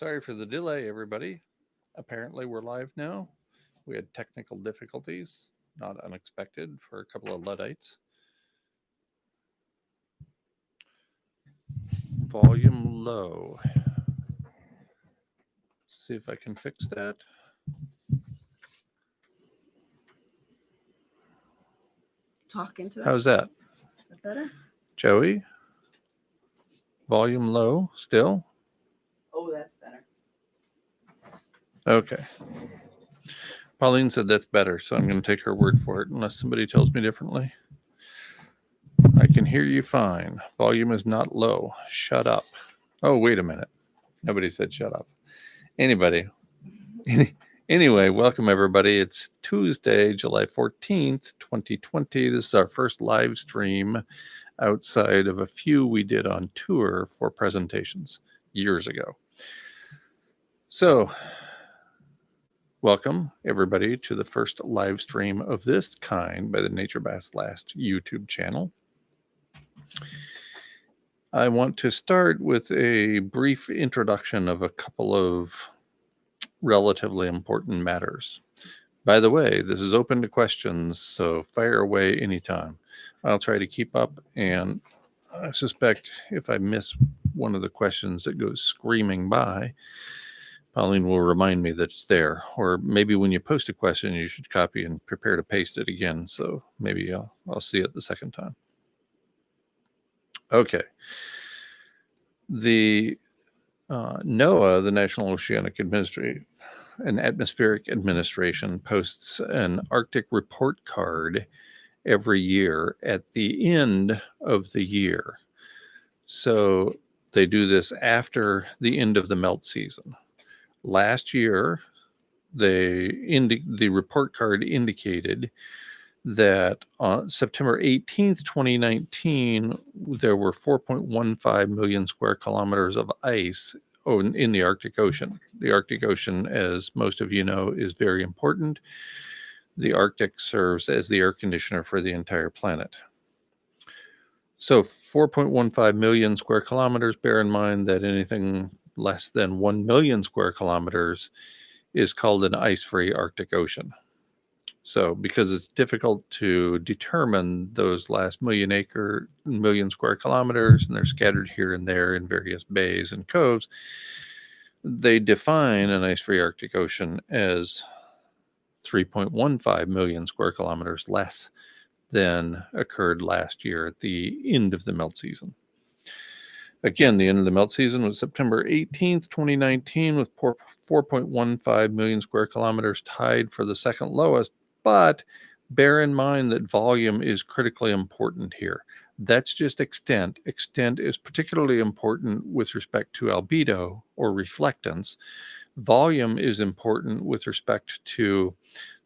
Sorry for the delay, everybody. Apparently, we're live now. We had technical difficulties, not unexpected for a couple of Luddites. Volume low. See if I can fix that. Talk into it. How's that? Is that better? Joey? Volume low still? Oh, that's better. Okay. Pauline said that's better, so I'm going to take her word for it unless somebody tells me differently. I can hear you fine. Volume is not low. Shut up. Oh, wait a minute. Nobody said shut up. Anybody? Anyway, welcome everybody. It's Tuesday, July 14th, 2020. This is our first live stream outside of a few we did on tour for presentations years ago. So, welcome everybody to the first live stream of this kind by the Nature Bass Last YouTube channel. I want to start with a brief introduction of a couple of relatively important matters. By the way, this is open to questions, so fire away anytime. I'll try to keep up, and I suspect if I miss one of the questions that goes screaming by, Pauline will remind me that it's there. Or maybe when you post a question, you should copy and prepare to paste it again, so maybe I'll see it the second time. Okay. The NOAA, the National Oceanic and Atmospheric Administration, posts an Arctic report card every year at the end of the year. So they do this after the end of the melt season. Last year, the report card indicated that on September 18th, 2019, there were 4.15 million square kilometers of ice in the Arctic Ocean. The Arctic Ocean, as most of you know, is very important. The Arctic serves as the air conditioner for the entire planet. So 4.15 million square kilometers, bear in mind that anything less than 1 million square kilometers is called an ice-free Arctic Ocean. So because it's difficult to determine those last million square kilometers, and they're scattered here and there in various bays and coves, they define an ice-free Arctic Ocean as 3.15 million square kilometers less than occurred last year at the end of the melt season. Again, the end of the melt season was September 18th, 2019, with 4.15 million square kilometers, tied for the second lowest. But bear in mind that volume is critically important here. That's just extent. Extent is particularly important with respect to albedo or reflectance. Volume is important with respect to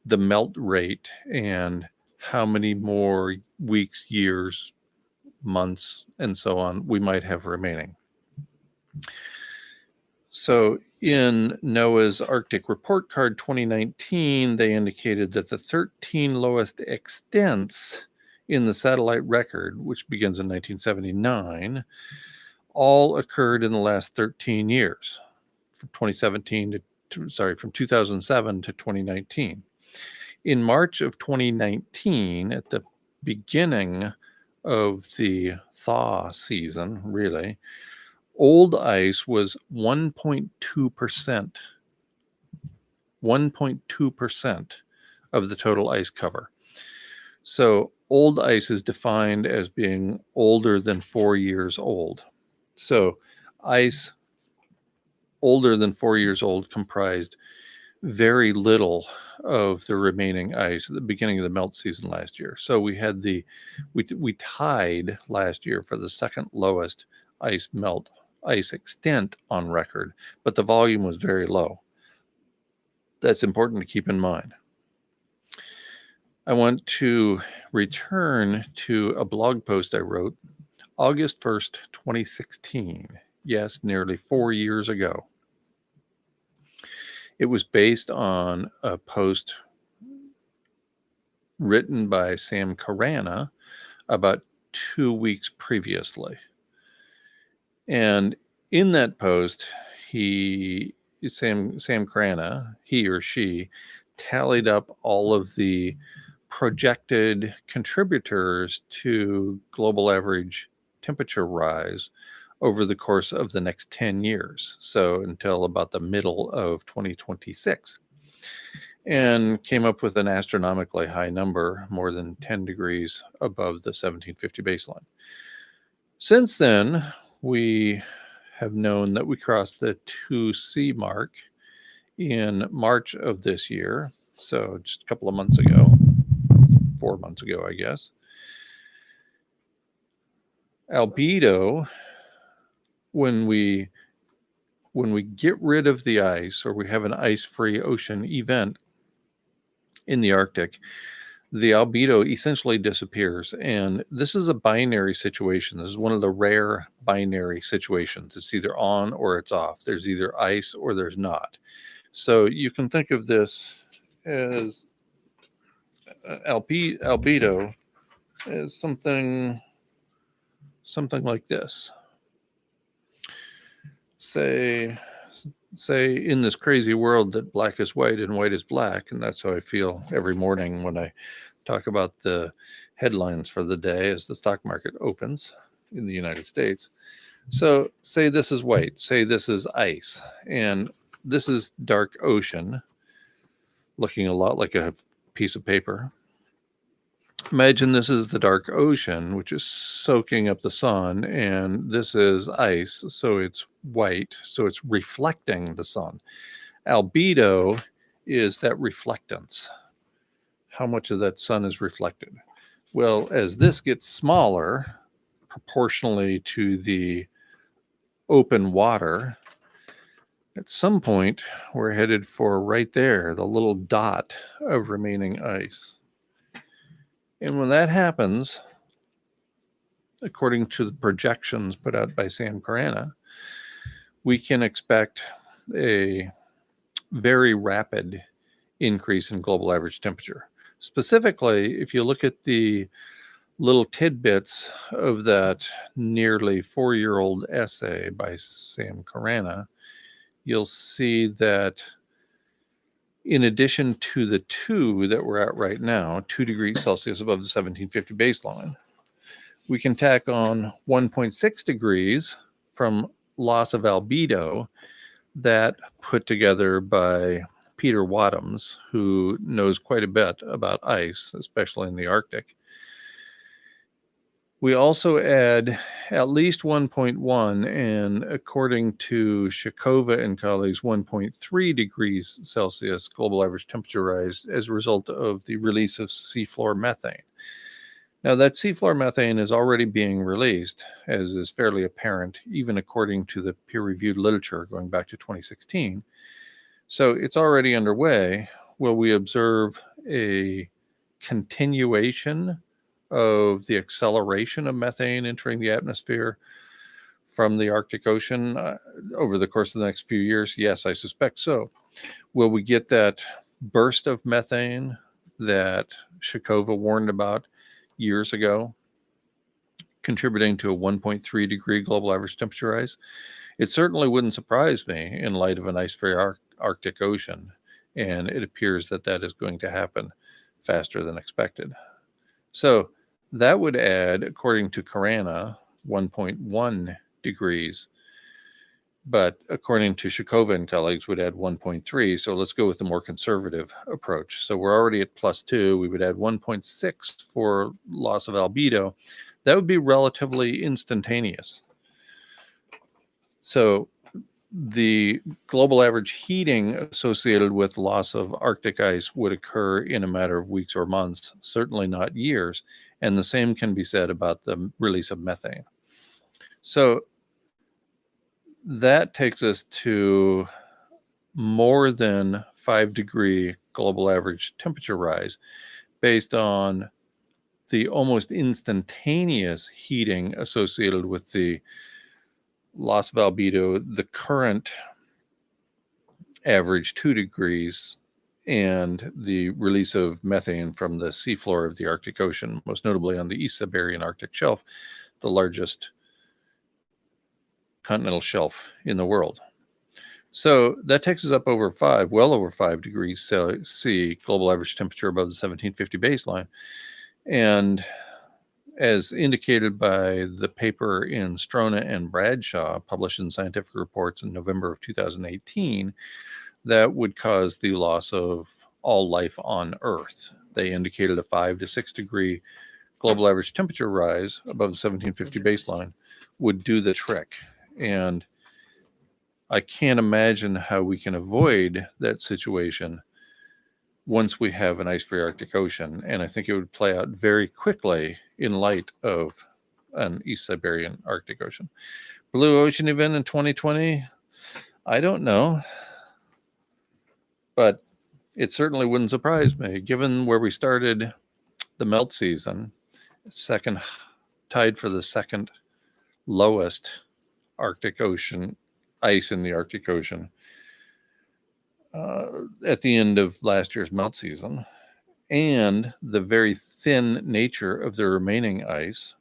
the melt rate and how many more weeks, years, months, and so on we might have remaining. So in NOAA's Arctic Report Card 2019, they indicated that the 13 lowest extents in the satellite record, which begins in 1979, all occurred in the last 13 years, from 2007 to 2019. In March of 2019, at the beginning of the thaw season, really, old ice was 1.2%. 1.2% of the total ice cover. So old ice is defined as being older than 4 years old. So ice older than 4 years old comprised very little of the remaining ice at the beginning of the melt season last year. So we had we tied last year for the second lowest ice extent on record, but the volume was very low. That's important to keep in mind. I want to return to a blog post I wrote August 1st, 2016. Yes, nearly 4 years ago. It was based on a post written by Sam Carana about 2 weeks previously. And in that post, Sam Crana, he or she, tallied up all of the projected contributors to global average temperature rise over the course of the next 10 years, so until about the middle of 2026, and came up with an astronomically high number, more than 10 degrees above the 1750 baseline. Since then, we have known that we crossed the 2C mark in March of this year, so just a couple of months ago, 4 months ago, I guess. Albedo, when we get rid of the ice, or we have an ice-free ocean event in the Arctic, the albedo essentially disappears. And this is a binary situation. This is one of the rare binary situations. It's either on or it's off. There's either ice or there's not. So you can think of this as albedo as something like this. Say in this crazy world that black is white and white is black, and that's how I feel every morning when I talk about the headlines for the day as the stock market opens in the United States. So say this is white, say this is ice, and this is dark ocean, looking a lot like a piece of paper. Imagine this is the dark ocean, which is soaking up the sun, and this is ice, so it's white, so it's reflecting the sun. Albedo is that reflectance. How much of that sun is reflected? Well, as this gets smaller, proportionally to the open water, at some point, we're headed for right there, the little dot of remaining ice. And when that happens, according to the projections put out by Sam Crana, we can expect a very rapid increase in global average temperature. Specifically, if you look at the little tidbits of that nearly 4-year-old essay by Sam Crana, you'll see that in addition to the 2 that we're at right now, 2 degrees Celsius above the 1750 baseline, we can tack on 1.6 degrees from loss of albedo, that put together by Peter Wadhams, who knows quite a bit about ice, especially in the Arctic. We also add at least 1.1, and according to Shakova and colleagues, 1.3 degrees Celsius global average temperature rise as a result of the release of seafloor methane. Now, that seafloor methane is already being released, as is fairly apparent, even according to the peer-reviewed literature going back to 2016. So it's already underway. Will we observe a continuation of the acceleration of methane entering the atmosphere from the Arctic Ocean over the course of the next few years? Yes, I suspect so. Will we get that burst of methane that Shakova warned about years ago, contributing to a 1.3 degree global average temperature rise? It certainly wouldn't surprise me in light of an ice-free Arctic Ocean, and it appears that that is going to happen faster than expected. So that would add, according to Crana, 1.1 degrees, but according to Shakova and colleagues, would add 1.3. So let's go with the more conservative approach. So we're already at +2. We would add 1.6 for loss of albedo. That would be relatively instantaneous. So the global average heating associated with loss of Arctic ice would occur in a matter of weeks or months, certainly not years. And the same can be said about the release of methane. So that takes us to more than 5 degree global average temperature rise based on the almost instantaneous heating associated with the loss of albedo, the current average 2 degrees, and the release of methane from the seafloor of the Arctic Ocean, most notably on the East Siberian Arctic Shelf, the largest continental shelf in the world. So that takes us up well over 5 degrees C, global average temperature above the 1750 baseline. And as indicated by the paper in Strona and Bradshaw, published in Scientific Reports in November of 2018, that would cause the loss of all life on Earth. They indicated a 5 to 6 degree global average temperature rise above the 1750 baseline would do the trick. And I can't imagine how we can avoid that situation once we have an ice-free Arctic Ocean. And I think it would play out very quickly in light of an East Siberian Arctic Ocean. Blue Ocean event in 2020? I don't know. But it certainly wouldn't surprise me, given where we started the melt season, tied for the second lowest Arctic Ocean ice in the Arctic Ocean at the end of last year's melt season, and the very thin nature of the remaining ice,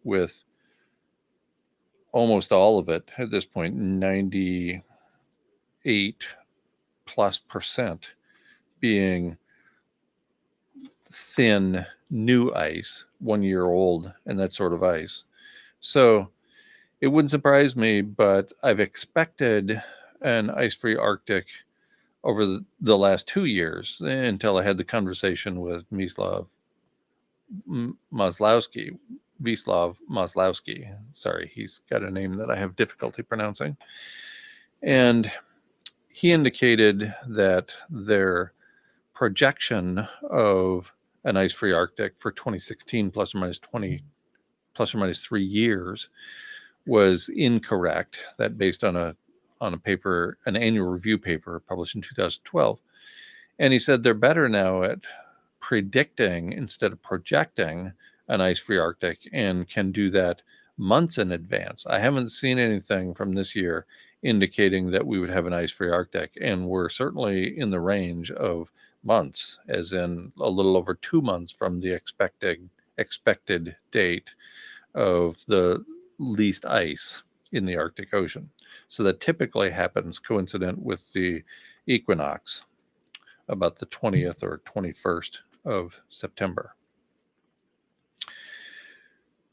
with almost all of it at this point, 98+% being thin new ice, 1 year old, and that sort of ice. So it wouldn't surprise me, but I've expected an ice-free Arctic over the last 2 years, until I had the conversation with Wislaw Maslowski. Sorry, he's got a name that I have difficulty pronouncing. And he indicated that their projection of an ice-free Arctic for 2016 plus or minus 3 years was incorrect. That based on a paper, an annual review paper published in 2012. And he said they're better now at predicting instead of projecting an ice-free Arctic, and can do that months in advance. I haven't seen anything from this year indicating that we would have an ice-free Arctic, and we're certainly in the range of months, as in a little over 2 months from the expected date of the least ice in the Arctic Ocean. So that typically happens coincident with the equinox, about the 20th or 21st of September.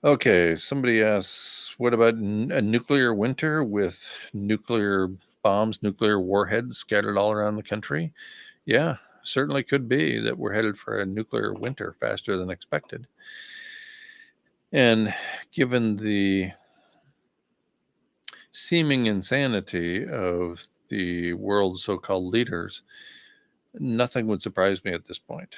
Okay, somebody asks, what about a nuclear winter with nuclear bombs, nuclear warheads scattered all around the country? Yeah, certainly could be that we're headed for a nuclear winter faster than expected. And given the seeming insanity of the world's so-called leaders, nothing would surprise me at this point.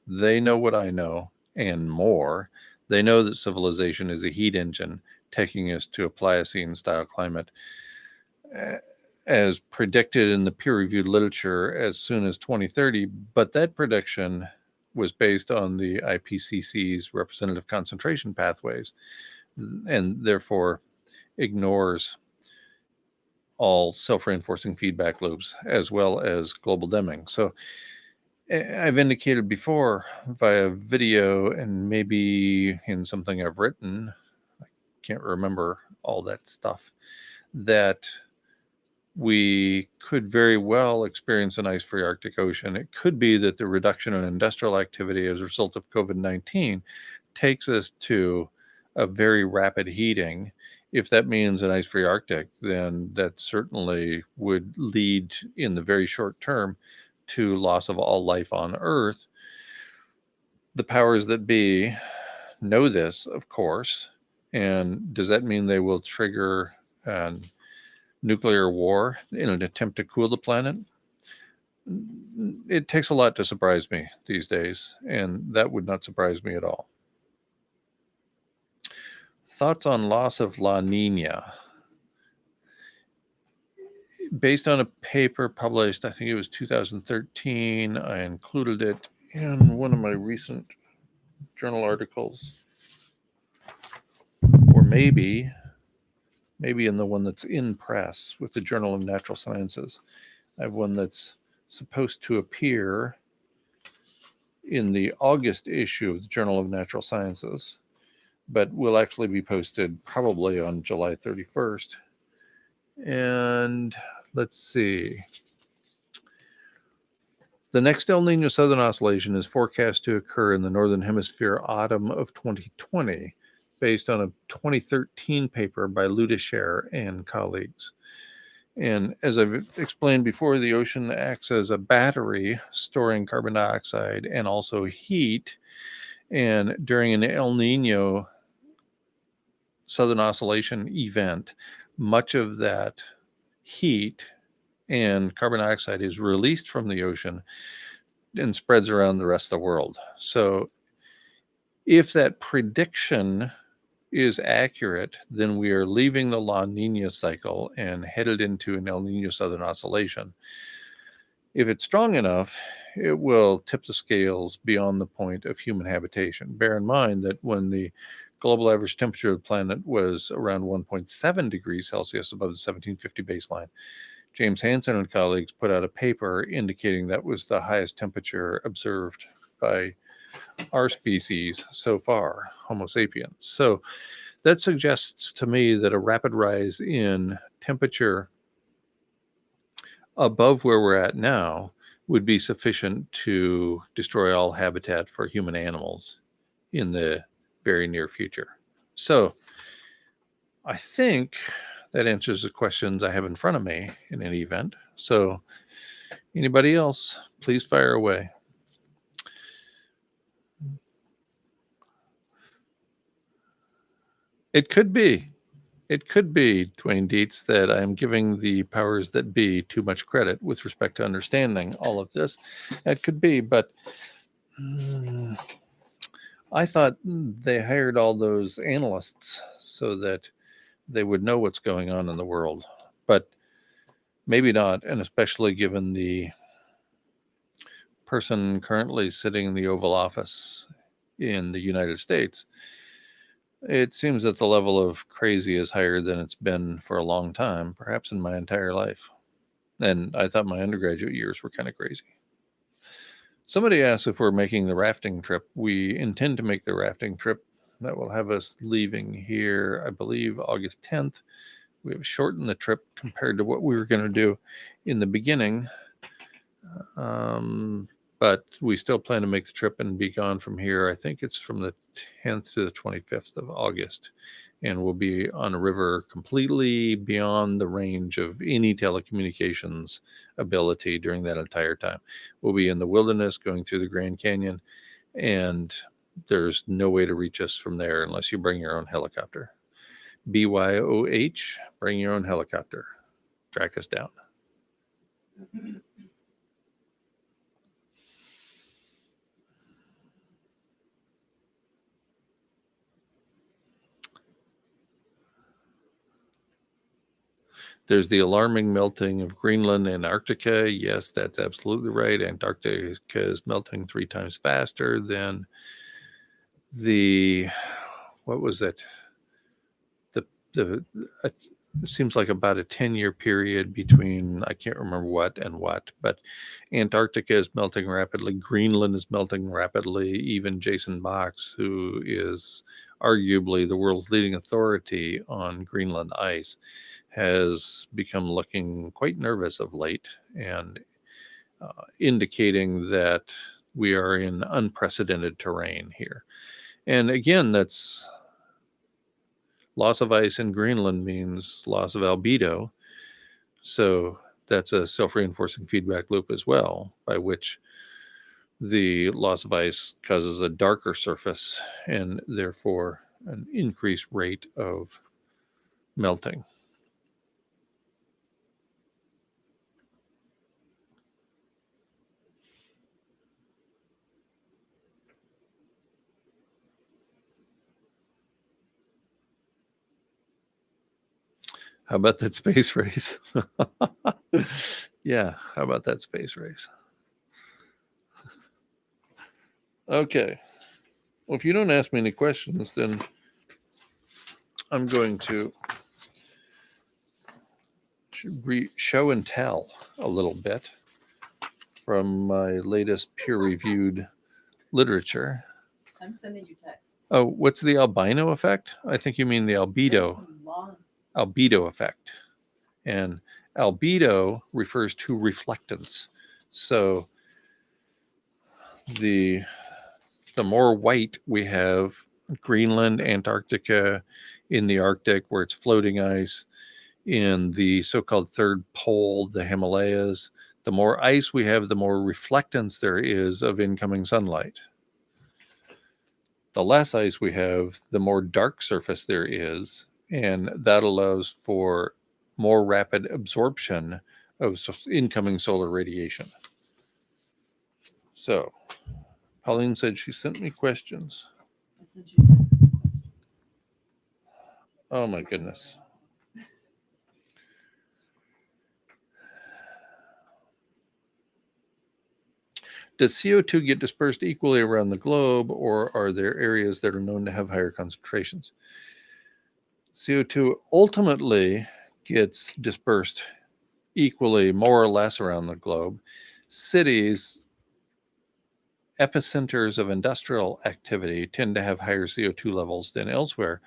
They know what I know and more. They know that civilization is a heat engine taking us to a Pliocene-style climate, as predicted in the peer-reviewed literature as soon as 2030. But that prediction was based on the IPCC's representative concentration pathways, and therefore ignores all self-reinforcing feedback loops as well as global dimming. So I've indicated before via video and maybe in something I've written, I can't remember all that stuff, that we could very well experience an ice-free Arctic Ocean. It could be that the reduction in industrial activity as a result of COVID-19 takes us to a very rapid heating. If that means an ice-free Arctic, then that certainly would lead in the very short term to loss of all life on Earth. The powers that be know this, of course. And does that mean they will trigger nuclear war in an attempt to cool the planet? It takes a lot to surprise me these days, and that would not surprise me at all. Thoughts on loss of La Nina? Based on a paper published, I think it was 2013, I included it in one of my recent journal articles, or maybe in the one that's in press with the Journal of Natural Sciences. I have one that's supposed to appear in the August issue of the Journal of Natural Sciences, but will actually be posted probably on July 31st. And let's see. The next El Nino Southern Oscillation is forecast to occur in the Northern Hemisphere autumn of 2020, based on a 2013 paper by Ludescher and colleagues. And as I've explained before, the ocean acts as a battery storing carbon dioxide and also heat. And during an El Nino Southern Oscillation event, much of that heat and carbon dioxide is released from the ocean and spreads around the rest of the world. So if that prediction is accurate, then we are leaving the La Nina cycle and headed into an El Nino Southern Oscillation. If it's strong enough, it will tip the scales beyond the point of human habitation. Bear in mind that when the global average temperature of the planet was around 1.7 degrees Celsius above the 1750 baseline, James Hansen and colleagues put out a paper indicating that was the highest temperature observed by our species so far, Homo sapiens. So that suggests to me that a rapid rise in temperature above where we're at now would be sufficient to destroy all habitat for human animals in the very near future. So I think that answers the questions I have in front of me in any event. So anybody else, please fire away. It could be, Dwayne Dietz, that I'm giving the powers that be too much credit with respect to understanding all of this. That could be, but I thought they hired all those analysts so that they would know what's going on in the world, but maybe not, and especially given the person currently sitting in the Oval Office in the United States. It seems that the level of crazy is higher than it's been for a long time, perhaps in my entire life. And I thought my undergraduate years were kind of crazy. Somebody asked if we're making the rafting trip. We intend to make the rafting trip. That will have us leaving here, I believe, August 10th. We have shortened the trip compared to what we were going to do in the beginning. But we still plan to make the trip and be gone from here. I think it's from the 10th to the 25th of August. And we'll be on a river completely beyond the range of any telecommunications ability during that entire time. We'll be in the wilderness going through the Grand Canyon, and there's no way to reach us from there unless you bring your own helicopter. BYOH, bring your own helicopter. Track us down. There's the alarming melting of Greenland and Antarctica. Yes, that's absolutely right. Antarctica is melting 3 times faster than what was it? It seems like about a 10-year period between, I can't remember what and what, but Antarctica is melting rapidly. Greenland is melting rapidly. Even Jason Box, who is arguably the world's leading authority on Greenland ice, has become looking quite nervous of late and indicating that we are in unprecedented terrain here. And again, that's loss of ice in Greenland means loss of albedo. So that's a self-reinforcing feedback loop as well, by which the loss of ice causes a darker surface and therefore an increased rate of melting. How about that space race? Yeah, how about that space race? Okay. Well, if you don't ask me any questions, then I'm going to show and tell a little bit from my latest peer-reviewed literature. I'm sending you texts. Oh, what's the albino effect? I think you mean the albedo effect. And albedo refers to reflectance. So the more white we have, Greenland, Antarctica, in the Arctic where it's floating ice, in the so-called third pole, the Himalayas, the more ice we have, the more reflectance there is of incoming sunlight. The less ice we have, the more dark surface there is, and that allows for more rapid absorption of incoming solar radiation. So, Pauline said she sent me questions. I sent you text. Oh my goodness. Does CO2 get dispersed equally around the globe, or are there areas that are known to have higher concentrations? CO2 ultimately gets dispersed equally, more or less, around the globe. Cities, epicenters of industrial activity, tend to have higher CO2 levels than elsewhere.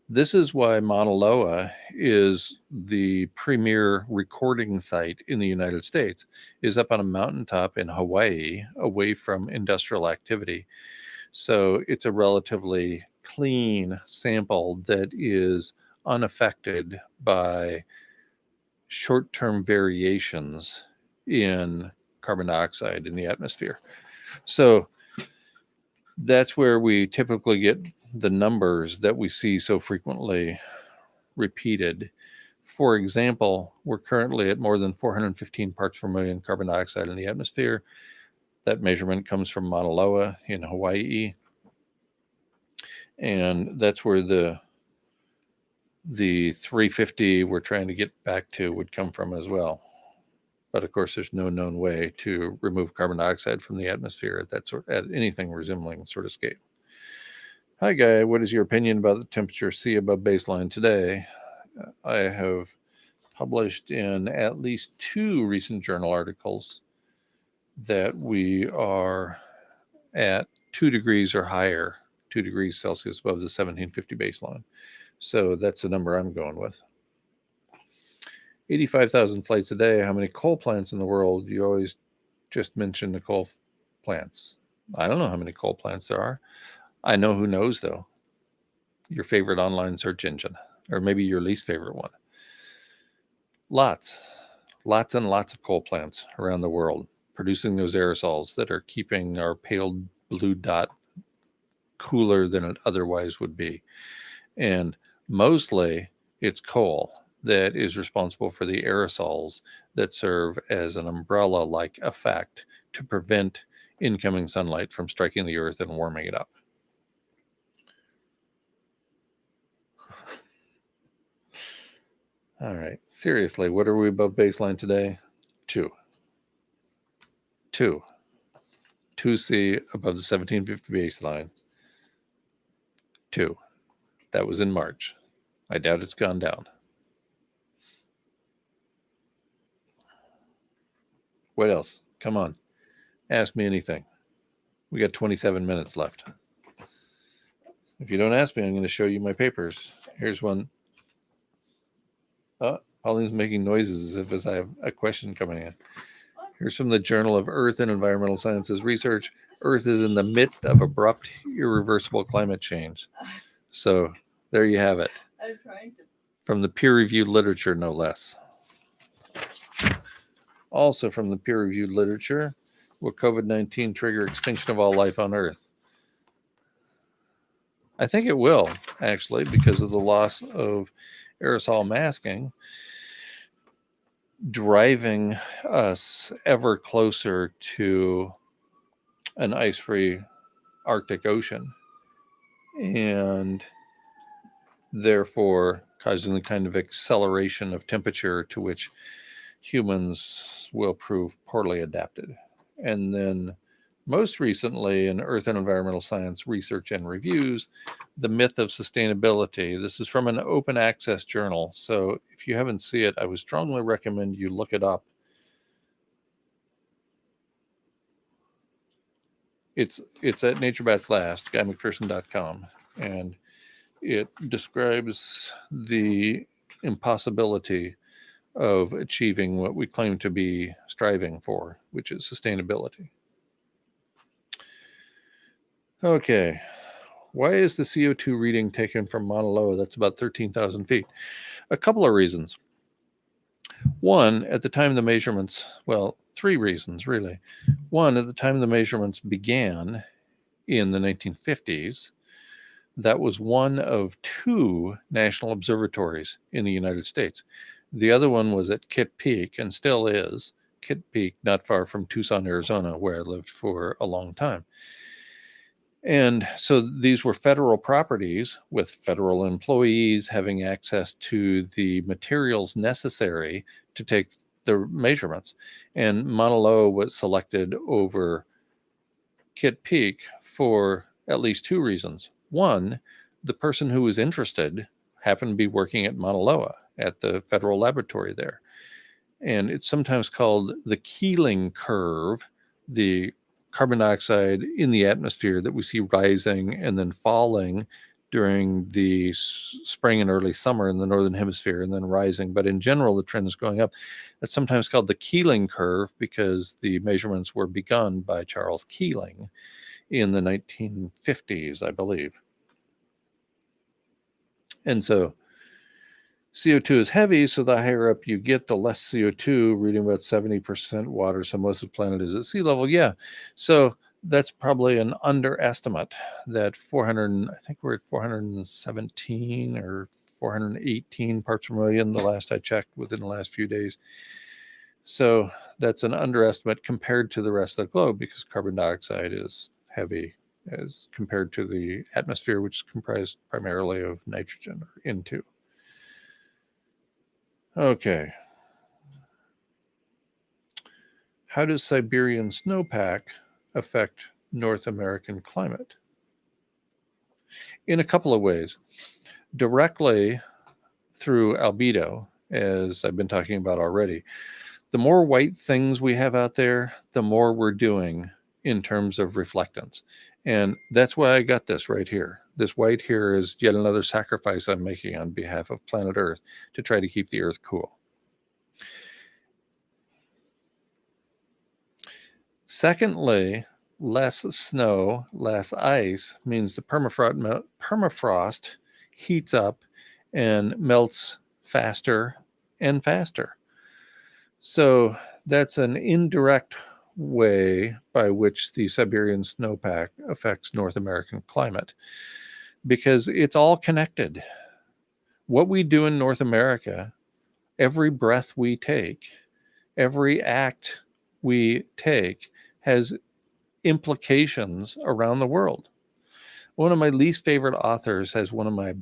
This is why Mauna Loa is the premier recording site in the United States, is up on a mountaintop in Hawaii, away from industrial activity. So it's a relatively clean sample that is unaffected by short-term variations in carbon dioxide in the atmosphere. So that's where we typically get the numbers that we see so frequently repeated. For example, we're currently at more than 415 parts per million carbon dioxide in the atmosphere. That measurement comes from Mauna Loa in Hawaii. And that's where the 350 we're trying to get back to would come from as well. But of course, there's no known way to remove carbon dioxide from the atmosphere at anything resembling sort of scale. Hi, Guy. What is your opinion about the temperature C above baseline today? I have published in at least 2 recent journal articles that we are at 2 degrees or higher, 2 degrees Celsius above the 1750 baseline. So that's the number I'm going with. 85,000 flights a day. How many coal plants in the world? You always just mention the coal plants. I don't know how many coal plants there are. I know who knows, though. Your favorite online search engine, or maybe your least favorite one. Lots and lots of coal plants around the world producing those aerosols that are keeping our pale blue dot cooler than it otherwise would be. And mostly it's coal that is responsible for the aerosols that serve as an umbrella-like effect to prevent incoming sunlight from striking the earth and warming it up. All right, seriously, what are we above baseline today? 2. 2C above the 1750 baseline. 2. That was in March. I doubt it's gone down. What else? Come on. Ask me anything. We got 27 minutes left. If you don't ask me, I'm going to show you my papers. Here's one. Pauline's making noises as if I have a question coming in. Here's from the Journal of Earth and Environmental Sciences Research. Earth is in the midst of abrupt, irreversible climate change. So there you have it. I'm trying to. From the peer-reviewed literature, no less. Also from the peer-reviewed literature, will COVID-19 trigger extinction of all life on Earth? I think it will, actually, because of the loss of aerosol masking, driving us ever closer to an ice-free Arctic Ocean, and therefore causing the kind of acceleration of temperature to which humans will prove poorly adapted. And then most recently in Earth and Environmental Science Research and Reviews, the myth of sustainability. This is from an open access journal. So if you haven't seen it, I would strongly recommend you look it up. It's at NatureBats Last, GuyMcPherson.com, and it describes the impossibility of achieving what we claim to be striving for, which is sustainability. Okay, why is the CO2 reading taken from Mauna Loa? That's about 13,000 feet. A couple of reasons. One, at the time the measurements, well, three reasons really. One, at the time the measurements began in the 1950s, that was one of two national observatories in the United States. The other one was at Kitt Peak, and still is. Kitt Peak, not far from Tucson, Arizona, where I lived for a long time. And so these were federal properties with federal employees having access to the materials necessary to take the measurements. And Mauna Loa was selected over Kitt Peak for at least two reasons. One, the person who was interested happened to be working at Mauna Loa at the federal laboratory there. And it's sometimes called the Keeling curve, the carbon dioxide in the atmosphere that we see rising and then falling during the spring and early summer in the northern hemisphere and then rising. But in general, the trend is going up. It's sometimes called the Keeling curve because the measurements were begun by Charles Keeling in the 1950s, I believe. And so CO2 is heavy, so the higher up you get, the less CO2, reading about 70% water. So most of the planet is at sea level. Yeah. So that's probably an underestimate that 400, I think we're at 417 or 418 parts per million, the last I checked within the last few days. So that's an underestimate compared to the rest of the globe because carbon dioxide is heavy as compared to the atmosphere, which is comprised primarily of nitrogen, or N2. Okay. How does Siberian snowpack affect North American climate? In a couple of ways. Directly through albedo, as I've been talking about already. The more white things we have out there, the more we're doing in terms of reflectance. And that's why I got this right here. This white here is yet another sacrifice I'm making on behalf of planet Earth to try to keep the Earth cool. Secondly, less snow, less ice means the permafrost heats up and melts faster and faster. So that's an indirect way by which the Siberian snowpack affects North American climate because it's all connected. What we do in North America, every breath we take, every act we take has implications around the world. One of my least favorite authors has one of my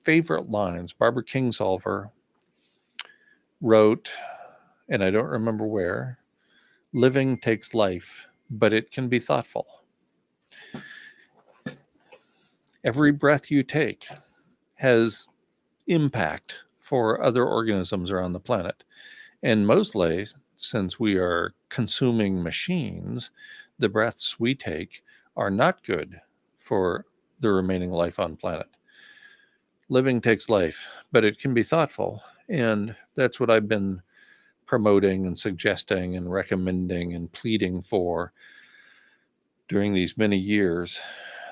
favorite lines. Barbara Kingsolver wrote, and I don't remember where, living takes life, but it can be thoughtful. Every breath you take has impact for other organisms around the planet. And mostly, since we are consuming machines, the breaths we take are not good for the remaining life on planet. Living takes life, but it can be thoughtful. And that's what I've been promoting and suggesting and recommending and pleading for during these many years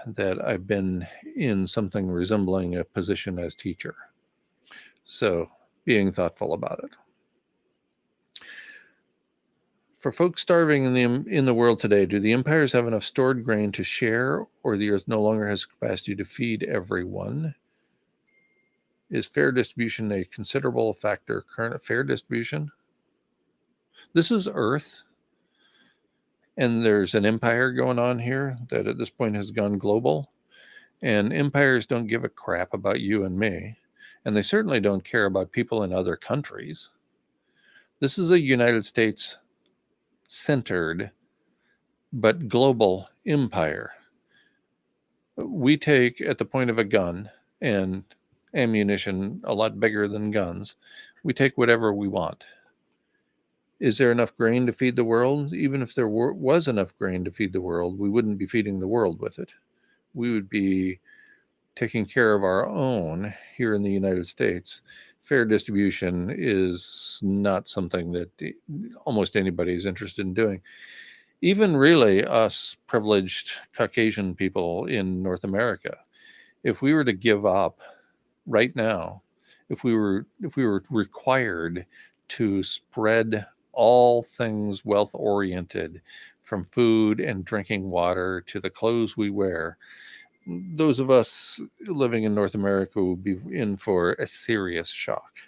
that I've been in something resembling a position as teacher. So being thoughtful about it. For folks starving in the world today, do the empires have enough stored grain to share, or the earth no longer has capacity to feed everyone? Is fair distribution a considerable factor? Current fair distribution? This is Earth, and there's an empire going on here that at this point has gone global, and empires don't give a crap about you and me, and they certainly don't care about people in other countries. This is a United States centered but global empire. We take at the point of a gun and ammunition a lot bigger than guns. We take whatever we want. Is there enough grain to feed the world? Even if there was enough grain to feed the world, we wouldn't be feeding the world with it. We would be taking care of our own here in the United States, fair distribution is not something that almost anybody is interested in doing. Even really us privileged Caucasian people in North America, if we were to give up right now, if we were required to spread all things wealth oriented, from food and drinking water to the clothes we wear, those of us living in North America would be in for a serious shock.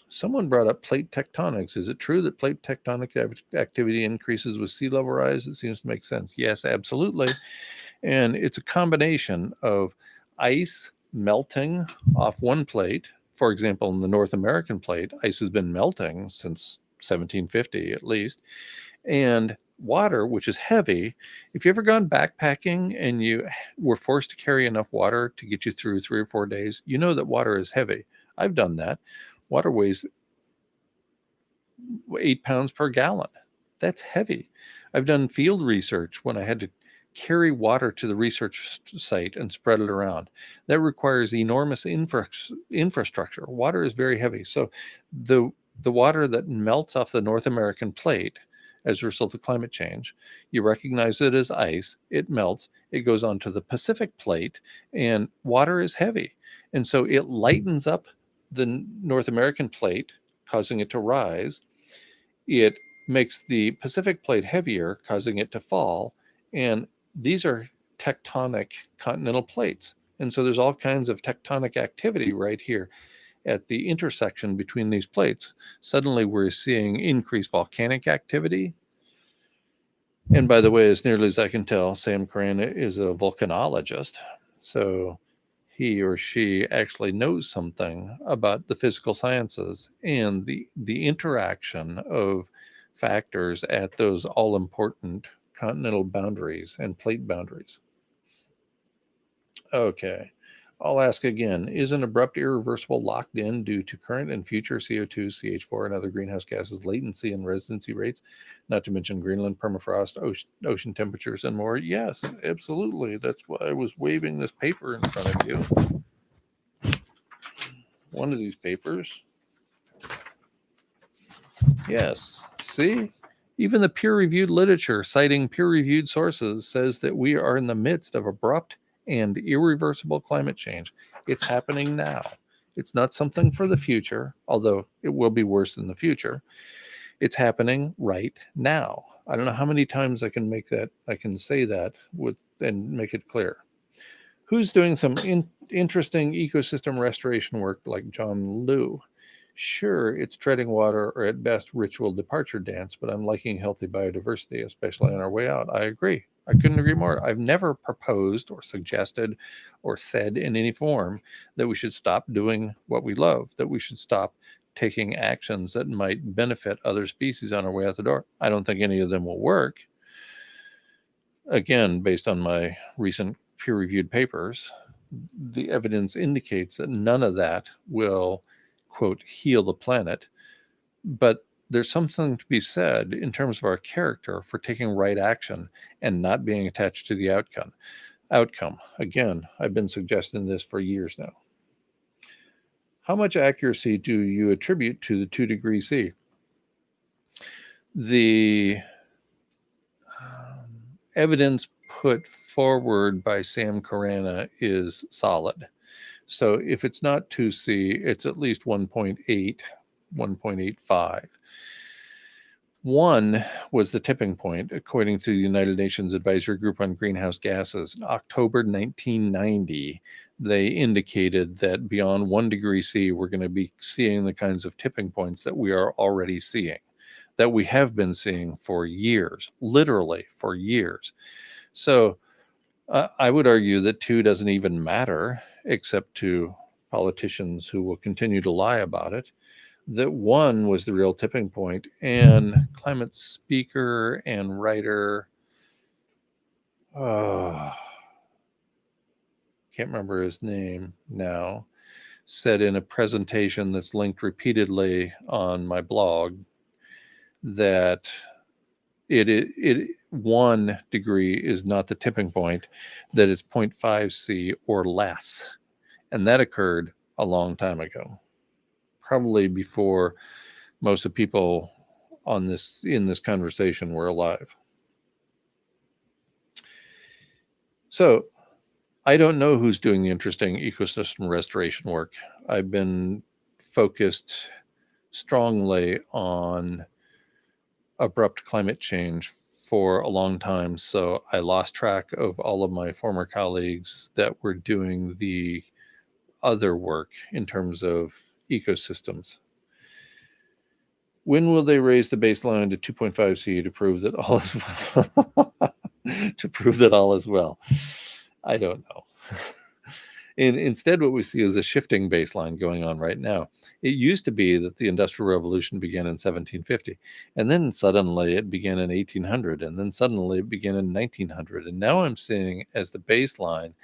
Someone brought up plate tectonics. Is it true that plate tectonic activity increases with sea level rise? It seems to make sense. Yes, absolutely. And it's a combination of ice melting off one plate. For example, in the North American plate, ice has been melting since 1750 at least. And water, which is heavy. If you ever gone backpacking and you were forced to carry enough water to get you through 3 or 4 days, you know that water is heavy. I've done that. Water weighs 8 pounds per gallon. That's heavy. I've done field research when I had to carry water to the research site and spread it around. That requires enormous infrastructure. Water is very heavy. So the water that melts off the North American plate as a result of climate change, you recognize it as ice, it melts, it goes onto the Pacific plate, and water is heavy. And so it lightens up the North American plate, causing it to rise. It makes the Pacific plate heavier, causing it to fall. And these are tectonic continental plates. And so there's all kinds of tectonic activity right here at the intersection between these plates. Suddenly we're seeing increased volcanic activity. And by the way, as nearly as I can tell, Sam Carana is a volcanologist. So he or she actually knows something about the physical sciences and the interaction of factors at those all-important continental boundaries and plate boundaries. Okay. I'll ask again, is an abrupt irreversible locked in due to current and future CO2, CH4, and other greenhouse gases, latency and residency rates, not to mention Greenland permafrost, ocean temperatures, and more? Yes, absolutely. That's why I was waving this paper in front of you. One of these papers. Yes, see? Even the peer-reviewed literature, citing peer-reviewed sources, says that we are in the midst of abrupt and irreversible climate change. It's happening now. It's not something for the future, although it will be worse in the future. It's happening right now. I don't know how many times I can say that and make it clear. Who's doing some interesting ecosystem restoration work like John Liu? Sure, it's treading water or at best ritual departure dance, but I'm liking healthy biodiversity, especially on our way out. I agree. I couldn't agree more. I've never proposed or suggested or said in any form that we should stop doing what we love, that we should stop taking actions that might benefit other species on our way out the door. I don't think any of them will work. Again, based on my recent peer-reviewed papers, the evidence indicates that none of that will, quote, heal the planet. But there's something to be said in terms of our character for taking right action and not being attached to the outcome. Again, I've been suggesting this for years now. How much accuracy do you attribute to the 2 degrees C? The evidence put forward by Sam Carana is solid. So if it's not 2C, it's at least 1.8, 1.85. 1 was the tipping point, according to the United Nations Advisory Group on Greenhouse Gases. In October 1990, they indicated that beyond 1 degree C, we're going to be seeing the kinds of tipping points that we are already seeing, that we have been seeing for years, literally for years. So I would argue that 2 doesn't even matter, except to politicians who will continue to lie about it. That 1 was the real tipping point, and climate speaker and writer, can't remember his name now, said in a presentation that's linked repeatedly on my blog that it 1 degree is not the tipping point, that it's 0.5 C or less. And that occurred a long time ago, probably before most of the people in this conversation were alive. So I don't know who's doing the interesting ecosystem restoration work. I've been focused strongly on abrupt climate change for a long time, so I lost track of all of my former colleagues that were doing the other work in terms of ecosystems. When will they raise the baseline to 2.5 C to prove that all is to prove that all is well? I don't know. And instead, what we see is a shifting baseline going on right now. It used to be that the Industrial Revolution began in 1750, and then suddenly it began in 1800, and then suddenly it began in 1900. And now I'm seeing as the baseline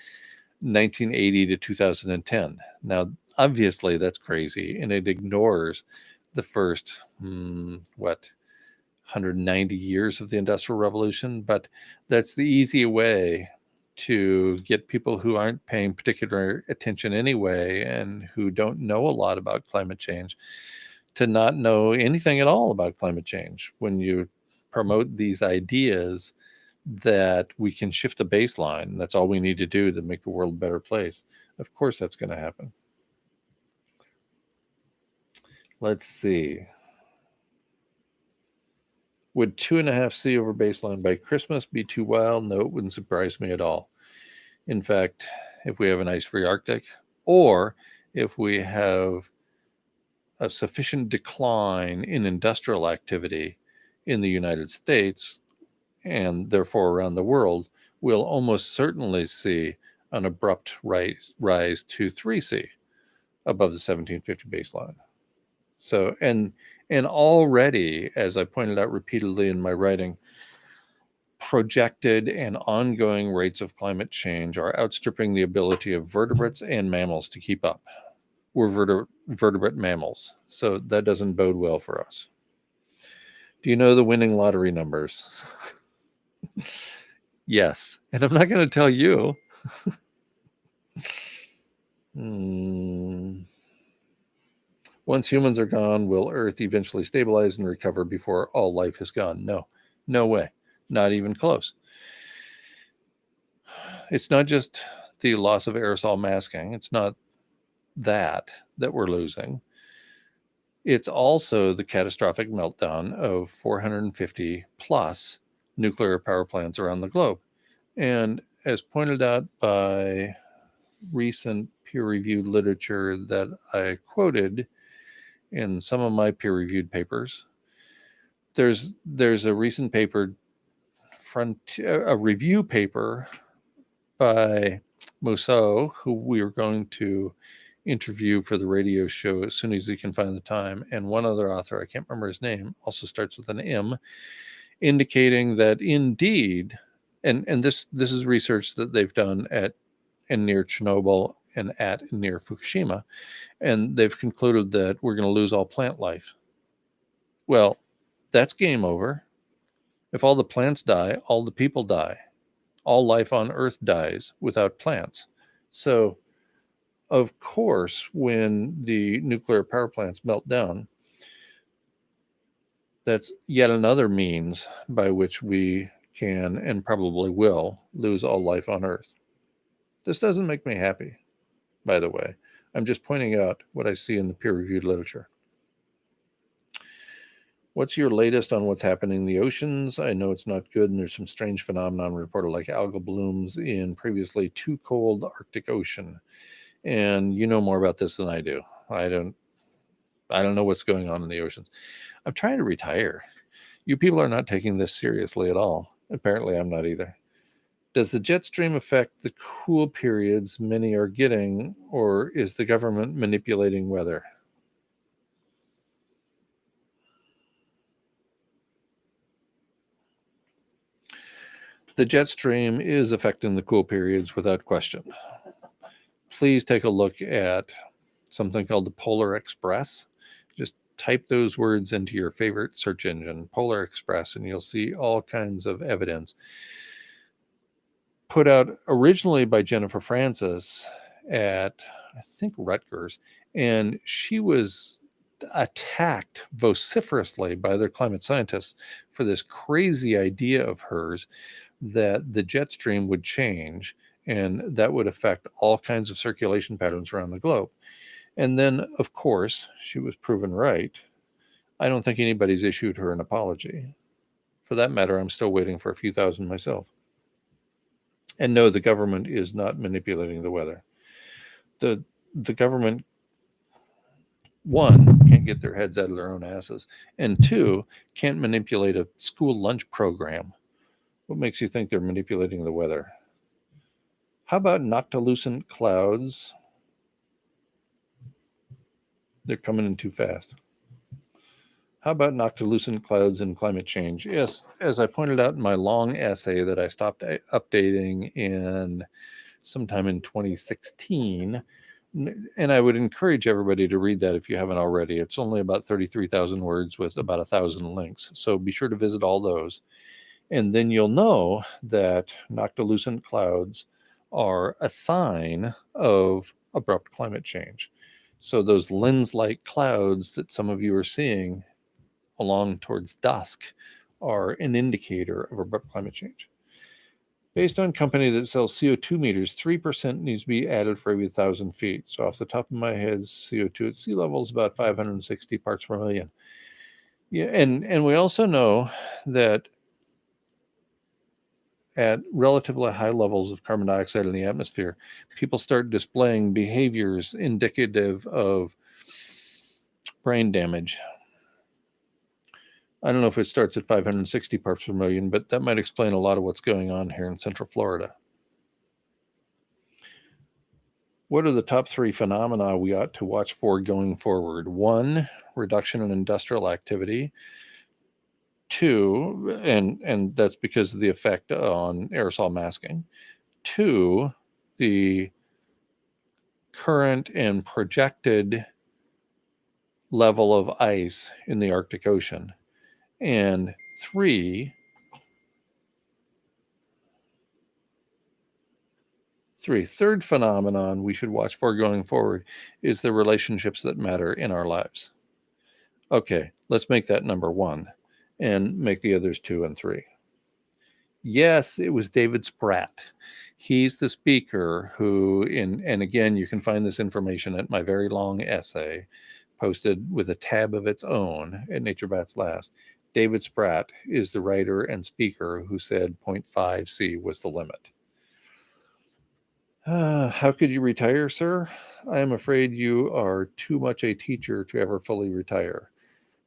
1980 to 2010. Now, obviously, that's crazy, and it ignores the first, 190 years of the Industrial Revolution, but that's the easy way to get people who aren't paying particular attention anyway and who don't know a lot about climate change to not know anything at all about climate change. When you promote these ideas that we can shift the baseline, that's all we need to do to make the world a better place, of course that's going to happen. Let's see. Would 2.5 C over baseline by Christmas be too wild? No, it wouldn't surprise me at all. In fact, if we have an ice-free Arctic, or if we have a sufficient decline in industrial activity in the United States, and therefore around the world, we'll almost certainly see an abrupt rise to 3 C above the 1750 baseline. So, and already, as I pointed out repeatedly in my writing, projected and ongoing rates of climate change are outstripping the ability of vertebrates and mammals to keep up. We're vertebrate mammals, so that doesn't bode well for us. Do you know the winning lottery numbers? Yes, and I'm not going to tell you. Once humans are gone, will Earth eventually stabilize and recover before all life is gone? No, no way. Not even close. It's not just the loss of aerosol masking. It's not that we're losing. It's also the catastrophic meltdown of 450 plus nuclear power plants around the globe. And as pointed out by recent peer-reviewed literature that I quoted in some of my peer-reviewed papers, there's a recent paper, a review paper by Mousseau, who we are going to interview for the radio show as soon as he can find the time, and one other author, I can't remember his name, also starts with an M, indicating that indeed, and this is research that they've done at and near Chernobyl and at and near Fukushima, and they've concluded that we're going to lose all plant life. Well, that's game over. If all the plants die, all the people die. All life on Earth dies without plants. So, of course, when the nuclear power plants melt down, that's yet another means by which we can and probably will lose all life on Earth. This doesn't make me happy, by the way. I'm just pointing out what I see in the peer-reviewed literature. What's your latest on what's happening in the oceans? I know it's not good, and there's some strange phenomenon reported like algal blooms in previously too cold Arctic Ocean. And you know more about this than I do. I don't know what's going on in the oceans. I'm trying to retire. You people are not taking this seriously at all. Apparently, I'm not either. Does the jet stream affect the cool periods many are getting, or is the government manipulating weather? The jet stream is affecting the cool periods without question. Please take a look at something called the Polar Express. Just type those words into your favorite search engine, Polar Express, and you'll see all kinds of evidence put out originally by Jennifer Francis at, I think, Rutgers, and she was attacked vociferously by other climate scientists for this crazy idea of hers that the jet stream would change and that would affect all kinds of circulation patterns around the globe. And then, of course, she was proven right. I don't think anybody's issued her an apology. For that matter, I'm still waiting for a few thousand myself. And no, the government is not manipulating the weather. The government, one, can't get their heads out of their own asses, and two, can't manipulate a school lunch program. What makes you think they're manipulating the weather? How about noctilucent clouds? They're coming in too fast. How about noctilucent clouds and climate change? Yes, as I pointed out in my long essay that I stopped updating in sometime in 2016, and I would encourage everybody to read that if you haven't already. It's only about 33,000 words with about 1,000 links. So be sure to visit all those. And then you'll know that noctilucent clouds are a sign of abrupt climate change. So those lens-like clouds that some of you are seeing along towards dusk are an indicator of abrupt climate change. Based on company that sells CO2 meters, 3% needs to be added for every 1,000 feet. So off the top of my head, CO2 at sea level is about 560 parts per million. Yeah, and we also know that at relatively high levels of carbon dioxide in the atmosphere, people start displaying behaviors indicative of brain damage. I don't know if it starts at 560 parts per million, but that might explain a lot of what's going on here in Central Florida. What are the top 3 phenomena we ought to watch for going forward? 1, reduction in industrial activity. 2, and that's because of the effect on aerosol masking. 2, the current and projected level of ice in the Arctic Ocean. And 3, third phenomenon we should watch for going forward is the relationships that matter in our lives. Okay, let's make that number 1 and make the others 2 and 3. Yes, it was David Spratt. He's the speaker who, and again, you can find this information at my very long essay posted with a tab of its own at Nature Bats Last. David Spratt is the writer and speaker who said 0.5 C was the limit. How could you retire, sir? I am afraid you are too much a teacher to ever fully retire.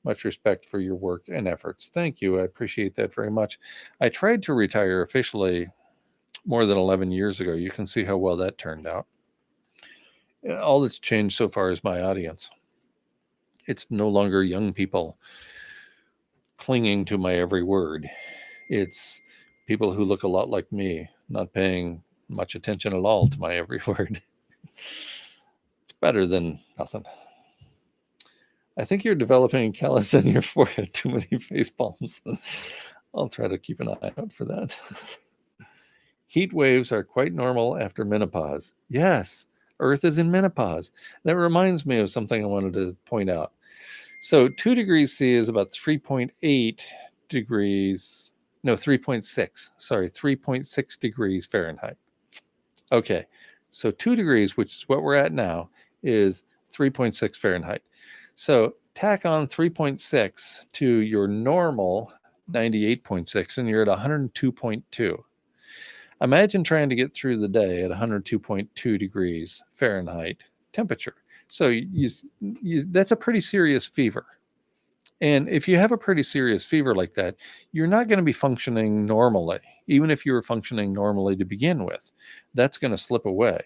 Much respect for your work and efforts. Thank you. I appreciate that very much. I tried to retire officially more than 11 years ago. You can see how well that turned out. All that's changed so far is my audience. It's no longer young people clinging to my every word. It's people who look a lot like me, not paying much attention at all to my every word. It's better than nothing. I think you're developing a callus in your forehead, too many face palms. I'll try to keep an eye out for that. Heat waves are quite normal after menopause. Yes, Earth is in menopause. That reminds me of something I wanted to point out. So 2 degrees C is about 3.8 degrees, no, 3.6, sorry, 3.6 degrees Fahrenheit. Okay, so 2 degrees, which is what we're at now, is 3.6 Fahrenheit. So tack on 3.6 to your normal 98.6, and you're at 102.2. Imagine trying to get through the day at 102.2 degrees Fahrenheit temperature. So that's a pretty serious fever. And if you have a pretty serious fever like that, you're not going to be functioning normally, even if you were functioning normally to begin with. That's going to slip away.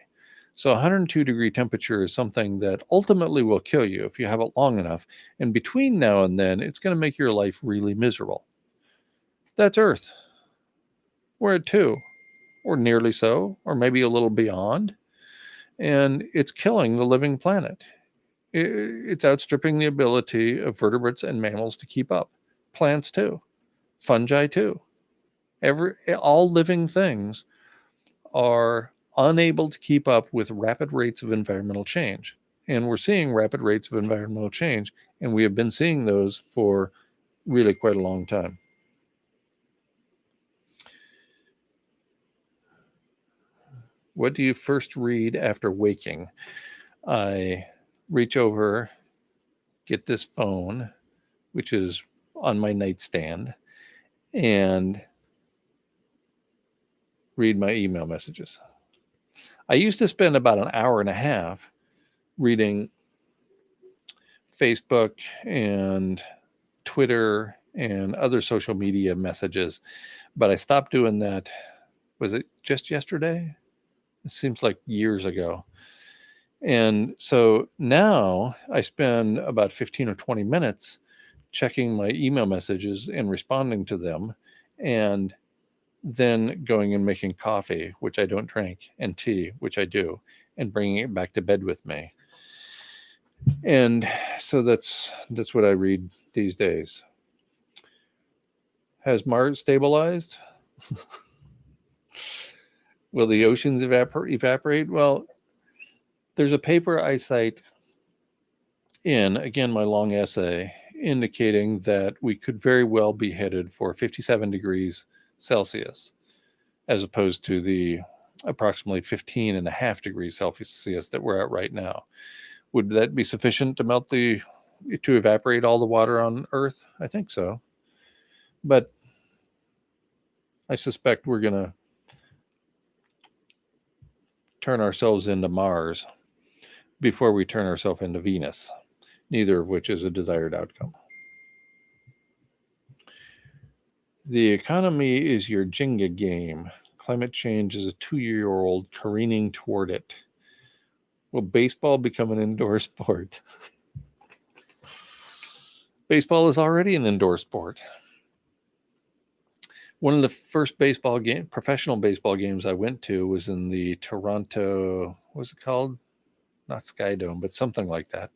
So 102 degree temperature is something that ultimately will kill you if you have it long enough. And between now and then, it's going to make your life really miserable. That's Earth. We're at 2, or nearly so, or maybe a little beyond. And it's killing the living planet. It's outstripping the ability of vertebrates and mammals to keep up. Plants too, fungi too. All living things are unable to keep up with rapid rates of environmental change. And we're seeing rapid rates of environmental change, and we have been seeing those for really quite a long time. What do you first read after waking? I reach over, get this phone, which is on my nightstand, and read my email messages. I used to spend about an hour and a half reading Facebook and Twitter and other social media messages, but I stopped doing that. Was it just yesterday? It seems like years ago. And so now I spend about 15 or 20 minutes checking my email messages and responding to them, and then going and making coffee, which I don't drink, and tea, which I do, and bringing it back to bed with me. And so that's what I read these days. Has Mars stabilized? Will the oceans evaporate? Well, there's a paper I cite in, again, my long essay, indicating that we could very well be headed for 57 degrees Celsius, as opposed to the approximately 15.5 degrees Celsius that we're at right now. Would that be sufficient to evaporate all the water on Earth? I think so. But I suspect we're going to turn ourselves into Mars before we turn ourselves into Venus, neither of which is a desired outcome. The economy is your Jenga game. Climate change is a 2-year-old careening toward it. Will baseball become an indoor sport? Baseball is already an indoor sport. One of the first professional baseball games I went to was in the Toronto, what was it called? Not Sky Dome, but something like that.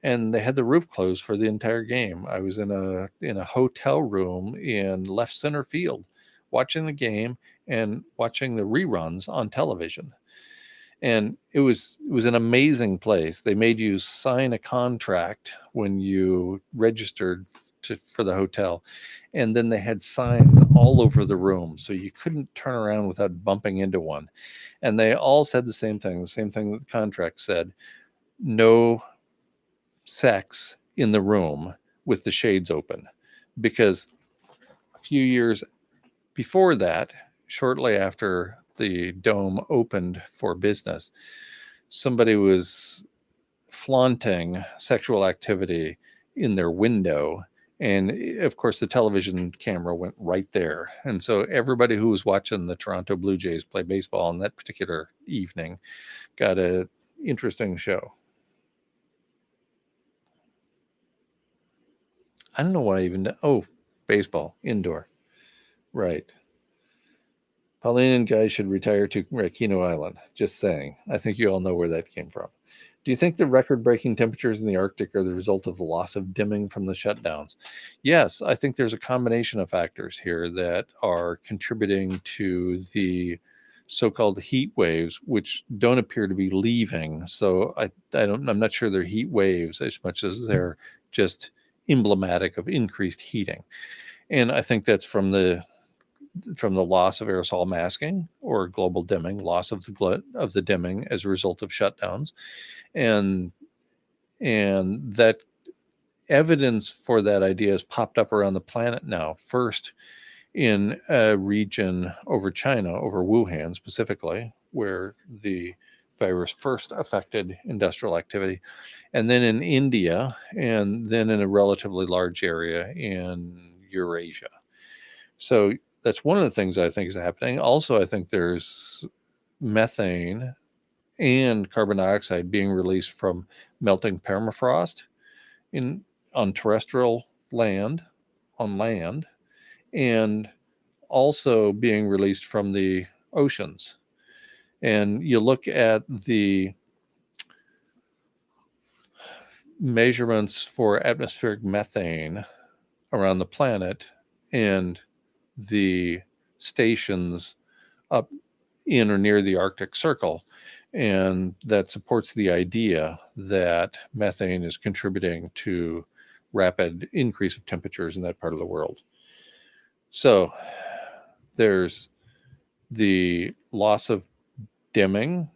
And they had the roof closed for the entire game. I was in a hotel room in left center field, watching the game and watching the reruns on television. And it was an amazing place. They made you sign a contract when you registered for the hotel, and then they had signs all over the room, so you couldn't turn around without bumping into one. And they all said the same thing that the contract said: no sex in the room with the shades open. Because a few years before that, shortly after the dome opened for business, somebody was flaunting sexual activity in their window. And of course, the television camera went right there. And so everybody who was watching the Toronto Blue Jays play baseball on that particular evening got an interesting show. I don't know why baseball, indoor. Right. Pauline and Guy should retire to Kino Island. Just saying. I think you all know where that came from. Do you think the record-breaking temperatures in the Arctic are the result of the loss of dimming from the shutdowns? Yes, I think there's a combination of factors here that are contributing to the so-called heat waves, which don't appear to be leaving. So I'm not sure they're heat waves as much as they're just emblematic of increased heating. And I think that's from the loss of aerosol masking or global dimming, loss of the dimming as a result of shutdowns. And that evidence for that idea has popped up around the planet now, first in a region over China, over Wuhan specifically, where the virus first affected industrial activity, and then in India, and then in a relatively large area in Eurasia. So that's one of the things I think is happening. Also, I think there's methane and carbon dioxide being released from melting permafrost on terrestrial land, and also being released from the oceans. And you look at the measurements for atmospheric methane around the planet and the stations up in or near the Arctic Circle. And that supports the idea that methane is contributing to rapid increase of temperatures in that part of the world. So there's the loss of dimming,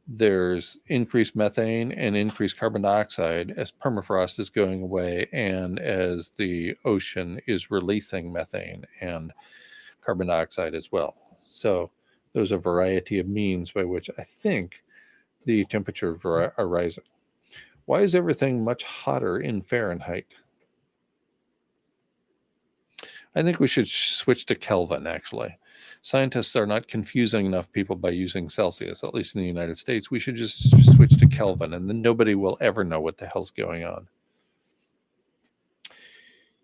there's increased methane and increased carbon dioxide as permafrost is going away and as the ocean is releasing methane and carbon dioxide as well. So there's a variety of means by which I think the temperatures are rising. Why is everything much hotter in Fahrenheit? I think we should switch to Kelvin, actually. Scientists are not confusing enough people by using Celsius, at least in the United States. We should just switch to Kelvin, and then nobody will ever know what the hell's going on.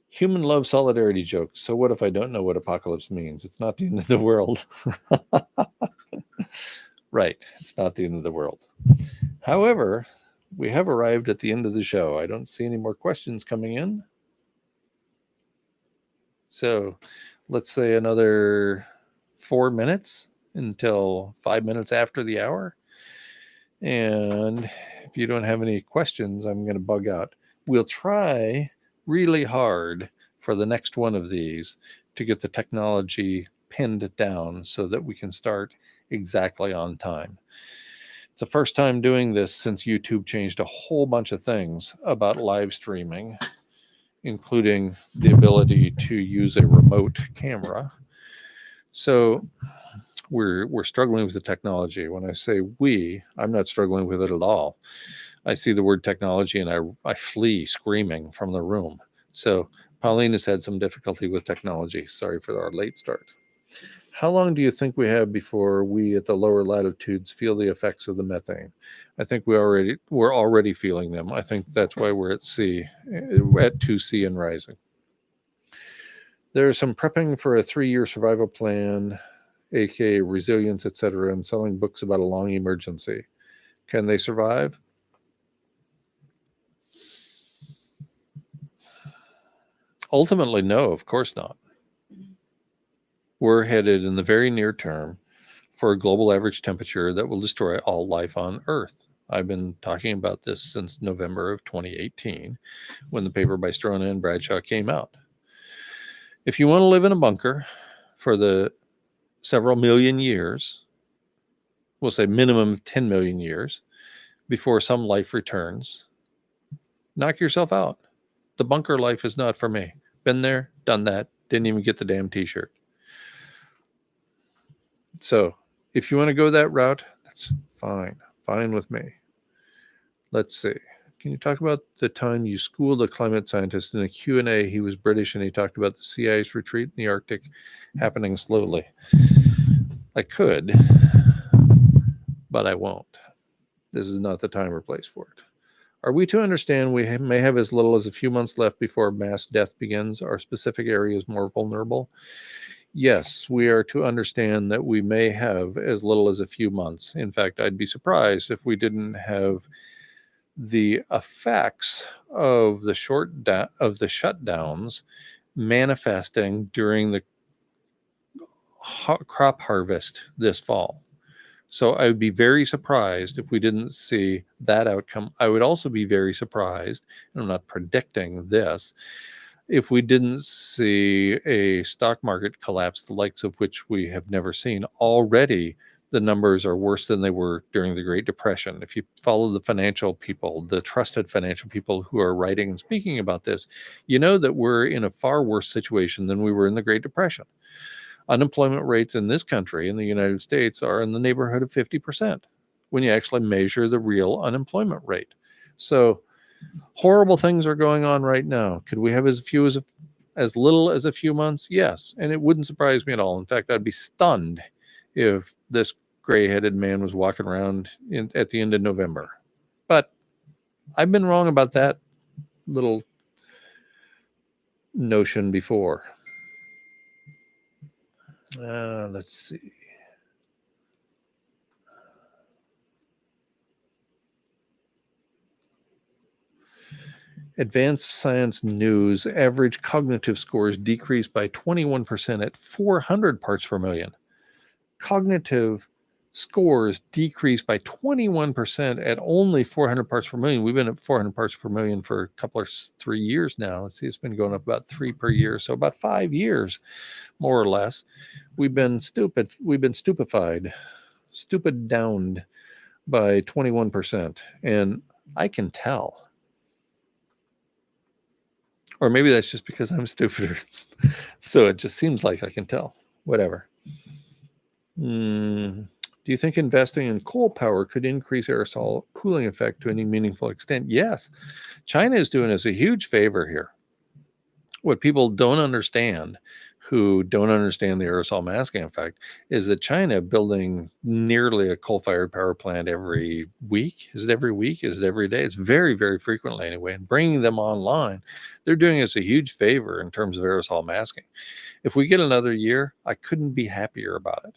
Human love solidarity jokes. So what if I don't know what apocalypse means? It's not the end of the world. Right, it's not the end of the world. However, we have arrived at the end of the show. I don't see any more questions coming in. So let's say another 4 minutes until 5 minutes after the hour. And if you don't have any questions, I'm going to bug out. We'll try really hard for the next one of these to get the technology pinned down so that we can start exactly on time. It's the first time doing this since YouTube changed a whole bunch of things about live streaming, including the ability to use a remote camera. So we're struggling with the technology. When I say we, I'm not struggling with it at all. I see the word technology and I flee screaming from the room. So Pauline has had some difficulty with technology. Sorry for our late start. How long do you think we have before we at the lower latitudes feel the effects of the methane? I think we're already feeling them. I think that's why we're at sea, at 2C and rising. There's some prepping for a 3-year survival plan, aka resilience, etc., and selling books about a long emergency. Can they survive? Ultimately, no, of course not. We're headed in the very near term for a global average temperature that will destroy all life on Earth. I've been talking about this since November of 2018 when the paper by Strona and Bradshaw came out. If you want to live in a bunker for the several million years, we'll say minimum of 10 million years, before some life returns, knock yourself out. The bunker life is not for me. Been there, done that, didn't even get the damn t-shirt. So if you want to go that route, that's fine with me. Let's see. Can you talk about the time you schooled a climate scientist in a Q&A? He was British and he talked about the sea ice retreat in the Arctic happening slowly. I could, but I won't. This is not the time or place for it. Are we to understand we may have as little as a few months left before mass death begins? Are specific areas more vulnerable? Yes, we are to understand that we may have as little as a few months. In fact, I'd be surprised if we didn't have the effects of the shutdowns manifesting during the crop harvest this fall. So I would be very surprised if we didn't see that outcome. I would also be very surprised, and I'm not predicting this, if we didn't see a stock market collapse, the likes of which we have never seen. Already, the numbers are worse than they were during the Great Depression. If you follow the financial people, the trusted financial people who are writing and speaking about this, you know that we're in a far worse situation than we were in the Great Depression. Unemployment rates in this country, in the United States, are in the neighborhood of 50% when you actually measure the real unemployment rate. So horrible things are going on right now. Could we have as little as a few months? Yes, and it wouldn't surprise me at all. In fact, I'd be stunned if this gray-headed man was walking around at the end of November. But I've been wrong about that little notion before. Let's see. Advanced Science News, average cognitive scores decreased by 21% at 400 parts per million. Cognitive scores decreased by 21% at only 400 parts per million. We've been at 400 parts per million for a couple or 3 years now. Let's see, it's been going up about 3 per year. So about 5 years, more or less. We've been stupefied, stupid downed by 21%. And I can tell. Or maybe that's just because I'm stupider. So it just seems like I can tell. Whatever. Do you think investing in coal power could increase aerosol cooling effect to any meaningful extent? Yes. China is doing us a huge favor here. What people don't understand, who don't understand the aerosol masking effect, is that China building nearly a coal-fired power plant every week. Is it every week? Is it every day? It's very, very frequently anyway. And bringing them online, they're doing us a huge favor in terms of aerosol masking. If we get another year, I couldn't be happier about it.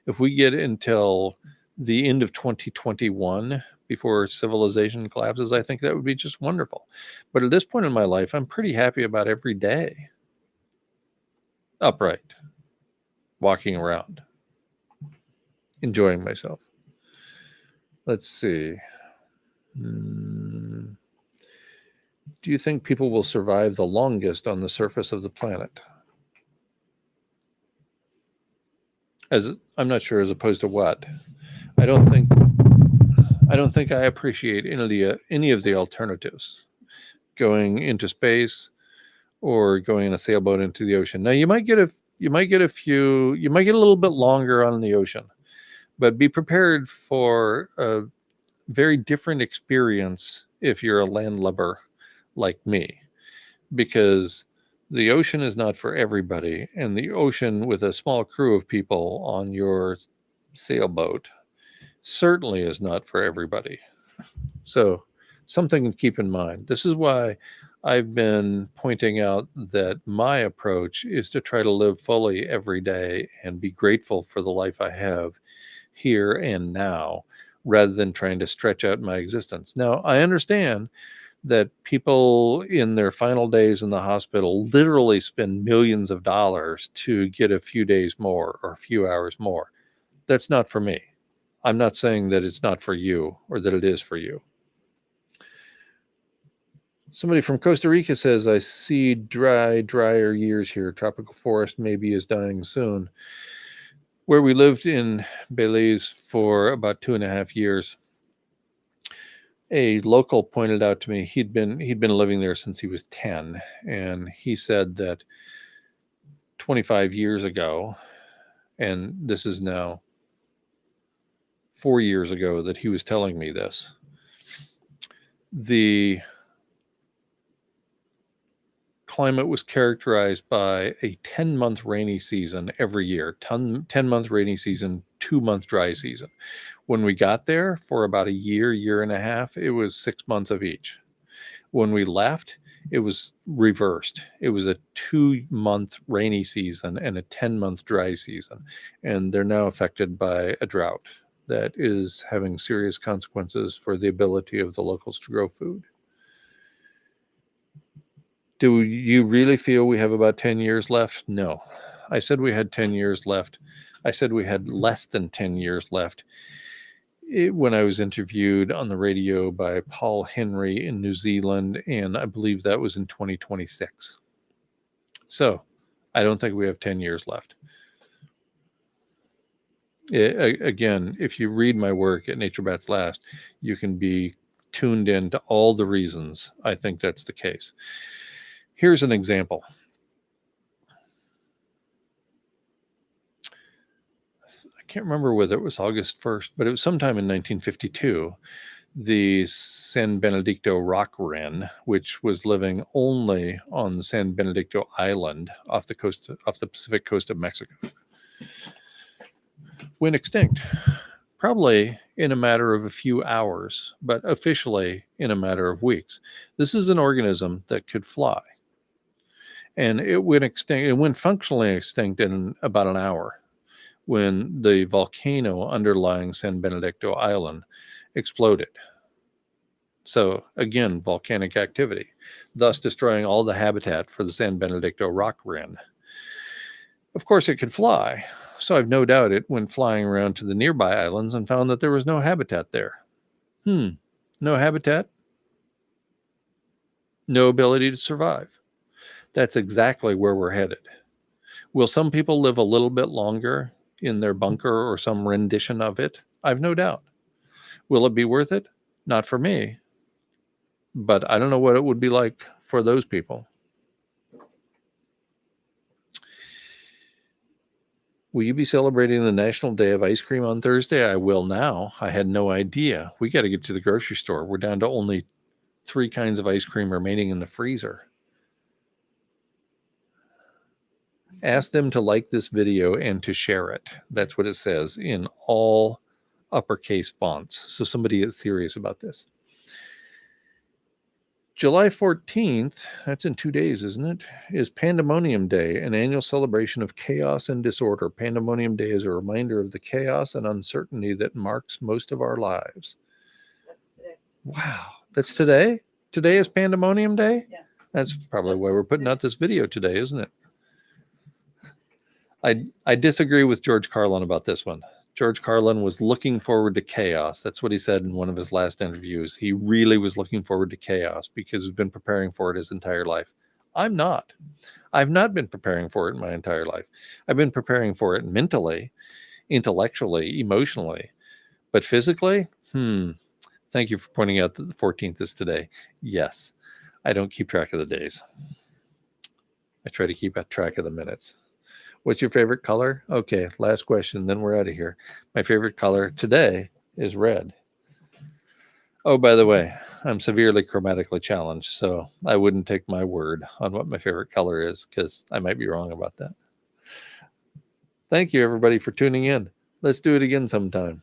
If we get until the end of 2021 before civilization collapses, I think that would be just wonderful. But at this point in my life, I'm pretty happy about every day. Upright, walking around, enjoying myself. Let's see. Do you think people will survive the longest on the surface of the planet? I'm not sure, as opposed to what. I don't think I appreciate any of the alternatives. Going into space or going in a sailboat into the ocean. Now you might get a little bit longer on the ocean, but be prepared for a very different experience if you're a landlubber like me, because the ocean is not for everybody, and the ocean with a small crew of people on your sailboat certainly is not for everybody. So something to keep in mind. This is why I've been pointing out that my approach is to try to live fully every day and be grateful for the life I have here and now, rather than trying to stretch out my existence. Now, I understand that people in their final days in the hospital literally spend millions of dollars to get a few days more or a few hours more. That's not for me. I'm not saying that it's not for you or that it is for you. Somebody from Costa Rica says, I see drier years here. Tropical forest maybe is dying soon. Where we lived in Belize for about 2.5 years, a local pointed out to me, he'd been living there since he was 10, and he said that 25 years ago, and this is now 4 years ago that he was telling me this, the climate was characterized by a 10-month rainy season every year, 10-month rainy season, 2-month dry season. When we got there for about a year and a half, it was 6 months of each. When we left, it was reversed. It was a 2-month rainy season and a 10-month dry season. And they're now affected by a drought that is having serious consequences for the ability of the locals to grow food. Do you really feel we have about 10 years left? No. I said we had 10 years left. I said we had less than 10 years left when I was interviewed on the radio by Paul Henry in New Zealand, and I believe that was in 2026. So I don't think we have 10 years left. Again, if you read my work at Nature Bats Last, you can be tuned in to all the reasons I think that's the case. Here's an example. I can't remember whether it was August 1st, but it was sometime in 1952. The San Benedicto rock wren, which was living only on San Benedicto Island off the Pacific coast of Mexico, went extinct. Probably in a matter of a few hours, but officially in a matter of weeks. This is an organism that could fly. And it went extinct. It went functionally extinct in about an hour when the volcano underlying San Benedicto Island exploded. So again, volcanic activity, thus destroying all the habitat for the San Benedicto rock wren. Of course, it could fly, so I've no doubt it went flying around to the nearby islands and found that there was no habitat there. No habitat? No ability to survive. That's exactly where we're headed. Will some people live a little bit longer in their bunker or some rendition of it? I've no doubt. Will it be worth it? Not for me. But I don't know what it would be like for those people. Will you be celebrating the National Day of Ice Cream on Thursday? I will now. I had no idea. We got to get to the grocery store. We're down to only 3 kinds of ice cream remaining in the freezer. Ask them to like this video and to share it. That's what it says in all uppercase fonts. So somebody is serious about this. July 14th, that's in 2 days, isn't it? Is Pandemonium Day, an annual celebration of chaos and disorder. Pandemonium Day is a reminder of the chaos and uncertainty that marks most of our lives. That's today. Wow, that's today? Today is Pandemonium Day? Yeah. That's probably why we're putting out this video today, isn't it? I disagree with George Carlin about this one. George Carlin was looking forward to chaos. That's what he said in one of his last interviews. He really was looking forward to chaos because he's been preparing for it his entire life. I'm not. I've not been preparing for it my entire life. I've been preparing for it mentally, intellectually, emotionally. But physically, thank you for pointing out that the 14th is today. Yes, I don't keep track of the days. I try to keep track of the minutes. What's your favorite color? Okay, last question, then we're out of here. My favorite color today is red. Oh, by the way, I'm severely chromatically challenged, so I wouldn't take my word on what my favorite color is because I might be wrong about that. Thank you, everybody, for tuning in. Let's do it again sometime.